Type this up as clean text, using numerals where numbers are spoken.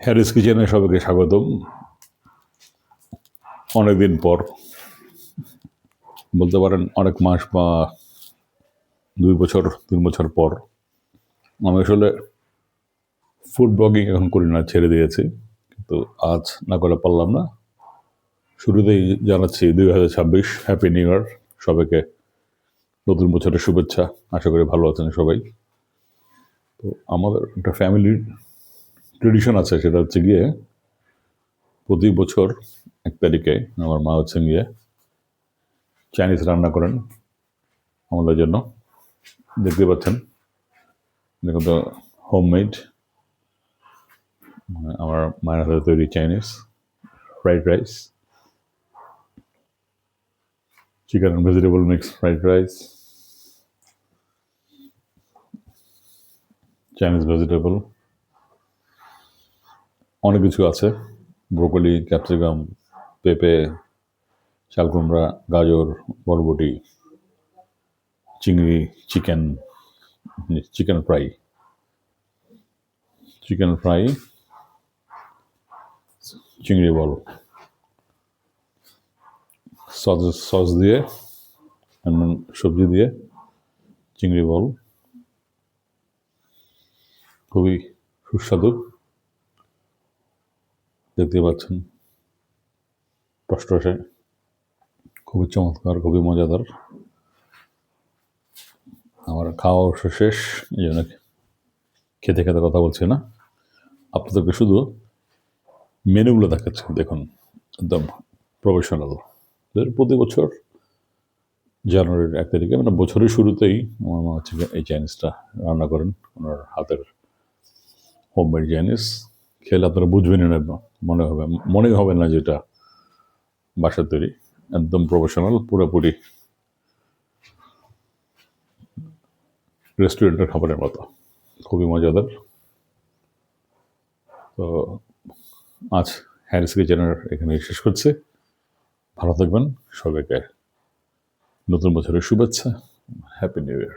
Harris কিচেনে সবাইকে স্বাগতম। অনেকদিন পর, বলতে পারেন অনেক মাস বা 2 বছর 3 বছর পর আমি আসলে ফুড ব্লগিং এখন করি না, ছেড়ে দিয়েছি। কিন্তু আজ না করে পারলাম না। শুরুতেই জানাচ্ছি 2026 হ্যাপি নিউ ইয়ার সবাইকে, নতুন বছরের শুভেচ্ছা। আশা করি ভালো আছেন সবাই। তো আমাদের একটা ফ্যামিলির ট্রেডিশন আছে, সেটা হচ্ছে গিয়ে প্রতি বছর 1 তারিখে আমার মা হচ্ছে গিয়ে চাইনিজ রান্না করেন আমাদের জন্য। দেখতে পাচ্ছেন, দেখুন তো, হোমমেড আমার মায়ের হাতে তৈরি Chinese fried rice, chicken and vegetable mix fried rice, Chinese vegetable, অনেক কিছু আছে। ব্রোকলি, ক্যাপসিকাম, পেঁপে, চাল কুমড়া, গাজর, বরবটি, চিংড়ি, চিকেন, চিকেন ফ্রাই, চিংড়ি বল, সস দিয়ে, সবজি দিয়ে চিংড়ি বল, খুবই সুস্বাদু। দেখতে পাচ্ছেন, টসটসে, খুবই চমৎকার, খুবই মজাদার। আমার খাওয়া অবশ্য শেষ, এই জন্য খেতে খেতে কথা বলছি না, আপনাদেরকে শুধু মেনুগুলো দেখাচ্ছি। দেখুন, একদম প্রফেশনাল। প্রতি বছর জানুয়ারির 1 তারিখে, মানে বছরের শুরুতেই আমার মা হচ্ছে এই চাইনিজটা রান্না করেন। ওনার হাতের হোমমেড চাইনিজ খেলে আপনারা বুঝবেনই না, মনেই হবে না যেটা বাসার তৈরি। একদম প্রফেশনাল, পুরোপুরি রেস্টুরেন্টের খাবারের মতো, খুবই মজাদার। তো আজ হ্যারিস কিচেনের এখানে শেষ করছি। ভালো থাকবেন, সবাইকে নতুন বছরের শুভেচ্ছা। Happy new year.